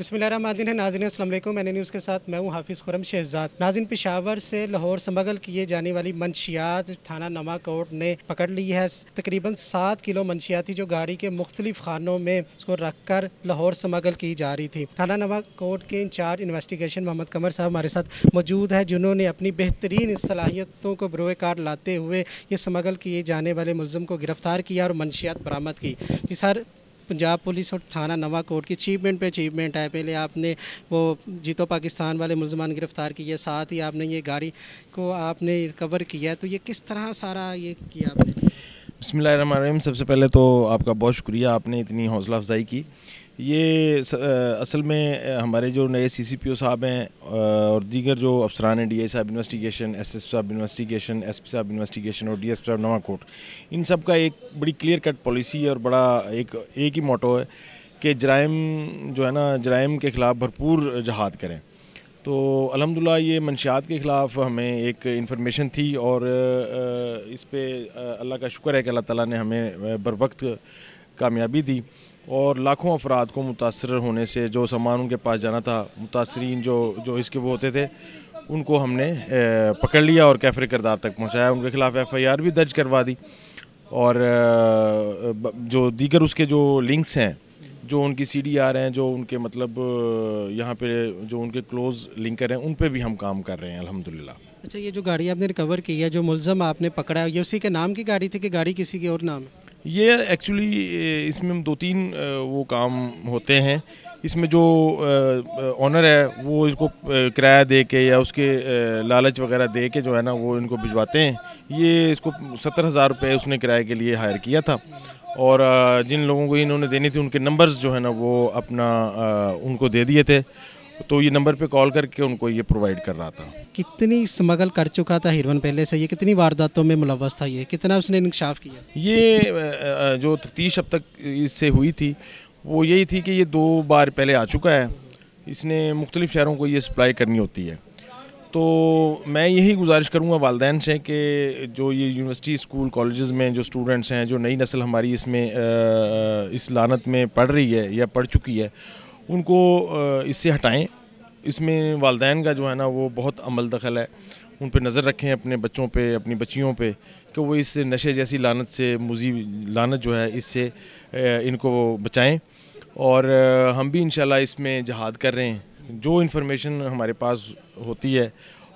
बिस्मिल्लाहिर्रहमानिर्रहीम। नाज़रीन अस्सलाम वालेकुम। मैंने न्यूज़ के साथ मैं हूँ हाफिज़ खुरम शहजाद। नाज़रीन, पेशावर से लाहौर स्मगल किए जाने वाली मंशियात थाना नवाकोट ने पकड़ ली है। तकरीबन 7 किलो मंशियाती जो गाड़ी के मुख्तलिफ खानों में उसको रख कर लाहौर स्मगल की जा रही थी। थाना नवाकोट के इंचार्ज इन्वेस्टिगेशन मोहम्मद कमर साहब हमारे साथ मौजूद है, जिन्होंने अपनी बेहतरीन सलाहियतों को बरोए कार लाते हुए ये स्मगल किए जाने वाले मुलज़िम को गिरफ़्तार किया और मंशियात बरामद की। जी सर, पंजाब पुलिस और थाना नवाकोट की अचीवमेंट पे अचीवमेंट है। पहले आपने वो जीतो पाकिस्तान वाले मुलजमान गिरफ़्तार किए, साथ ही आपने ये गाड़ी को आपने रिकवर किया, तो ये किस तरह सारा ये किया आपने? बिस्मिल्लाहिर्रहमानिर्रहीम। सबसे पहले तो आपका बहुत शुक्रिया, आपने इतनी हौसला अफजाई की। ये असल में हमारे जो नए CCPO साहब हैं और दीगर जो अफसरान हैं, DI साहब इन्वेस्टिगेशन, SS साहब इन्वेस्टिगेशन, SP साहब इन्वेस्टिगेशन और DSP साहब नवाकोट, इन सब का एक बड़ी क्लियर कट पॉलिसी और बड़ा एक ही मोटो है कि जराइम जो है ना, जराइम के ख़िलाफ़ भरपूर जहाद करें। तो अल्हम्दुलिल्लाह ये मंशियात के ख़िलाफ़ हमें एक इन्फॉर्मेशन थी और इस पे अल्लाह का शुक्र है कि अल्लाह ताला ने हमें बर वक्त कामयाबी दी और लाखों अफराद को मुतासर होने से जो सामान उनके पास जाना था, मुतासरीन जो इसके वो होते थे, उनको हमने पकड़ लिया और कैफरे किरदार तक पहुँचाया। उनके ख़िलाफ़ FIR भी दर्ज करवा दी और जो दीगर उसके जो लिंक्स हैं, जो उनकी CDR हैं, जो उनके मतलब यहाँ पे जो उनके क्लोज़ लिंकर हैं, उन पे भी हम काम कर रहे हैं अल्हम्दुलिल्लाह। अच्छा, ये जो गाड़ी आपने रिकवर की है, जो मुलज़म आपने पकड़ा है, ये उसी के नाम की गाड़ी थी कि गाड़ी किसी के और नाम है? ये एक्चुअली इसमें 2-3 वो काम होते हैं। इसमें जो ऑनर है वो इसको किराया दे के या उसके लालच वगैरह दे के जो है ना, वो इनको भिजवाते हैं। ये इसको 70,000 रुपये उसने किराए के लिए हायर किया था और जिन लोगों को इन्होंने देनी थी उनके नंबर्स जो है ना वो अपना उनको दे दिए थे, तो ये नंबर पे कॉल करके उनको ये प्रोवाइड कर रहा था। कितनी स्मगल कर चुका था हीरोइन पहले से? ये कितनी वारदातों में मुलव्वस था? ये कितना उसने इंकशाफ किया? ये जो तफ्तीश अब तक इससे हुई थी वो यही थी कि ये 2 बार पहले आ चुका है। इसने मुख्तलिफ़ शहरों को ये सप्लाई करनी होती है। तो मैं यही गुजारिश करूँगा वालिदैन से कि जो ये यूनिवर्सिटी, स्कूल, कॉलेजेस में जो स्टूडेंट्स हैं, जो नई नस्ल हमारी इसमें इस लानत में पढ़ रही है या पढ़ चुकी है, उनको इससे हटाएं। इसमें वालिदैन का जो है ना वो बहुत अमल दखल है। उन पे नज़र रखें, अपने बच्चों पे, अपनी बच्चियों पे, कि वो इस नशे जैसी लानत से, मुज़ी लानत जो है, इससे इनको बचाएं। और हम भी इंशाल्लाह इसमें जहाद कर रहे हैं। जो इन्फॉर्मेशन हमारे पास होती है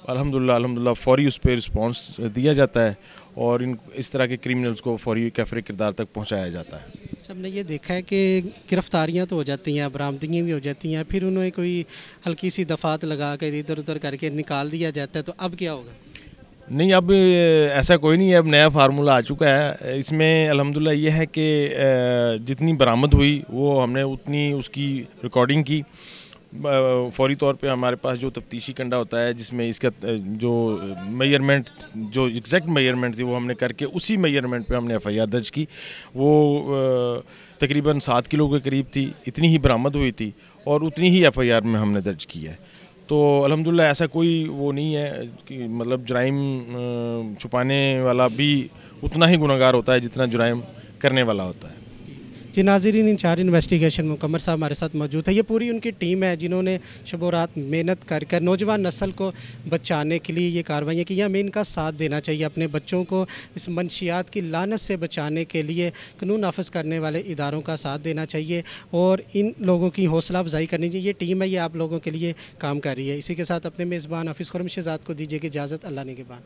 अल्हम्दुलिल्लाह फ़ौरी उस पर रिस्पॉन्स दिया जाता है और इस तरह के क्रिमिनल्स को फ़ौरी कैफरे किरदार तक पहुँचाया जाता है। सबने ये देखा है कि गिरफ्तारियां तो हो जाती हैं, बरामदगियाँ भी हो जाती हैं, फिर उन्हें कोई हल्की सी दफात लगा कर इधर उधर करके निकाल दिया जाता है, तो अब क्या होगा? नहीं, अब ऐसा कोई नहीं है, अब नया फार्मूला आ चुका है। इसमें अल्हम्दुलिल्लाह ये है कि जितनी बरामद हुई वो हमने उतनी उसकी रिकॉर्डिंग की। फ़ौरी तौर पे हमारे पास जो तफ्तीशी कंडा होता है, जिसमें इसका जो मेजरमेंट, जो एग्जैक्ट मेजरमेंट थी, वो हमने करके उसी मेजरमेंट पे हमने FIR दर्ज की। वो तकरीबन 7 किलो के करीब थी, इतनी ही बरामद हुई थी और उतनी ही FIR में हमने दर्ज की है। तो अल्हम्दुलिल्लाह ऐसा कोई वो नहीं है कि मतलब जुराइम छुपाने वाला भी उतना ही गुनहगार होता है जितना जुराइम करने वाला होता है। जी नाज़रीन, इंचार्ज इन्वेस्टिगेशन कमर साहब हमारे साथ मौजूद है। ये पूरी उनकी टीम है जिन्होंने शब रात मेहनत कर कर नौजवान नस्ल को बचाने के लिए ये कार्रवाइयाँ की। हमें इनका साथ देना चाहिए, अपने बच्चों को इस मंशियात की लानत से बचाने के लिए कानून नाफिज करने वाले इदारों का साथ देना चाहिए और इन लोगों की हौसला अफजाई करनी चाहिए। ये टीम है, ये आप लोगों के लिए काम कर रही है। इसी के साथ अपने मेज़बान हाफिज़ खुरम शहजाद को दीजिए इजाज़त। अल्लाह ने के बाद।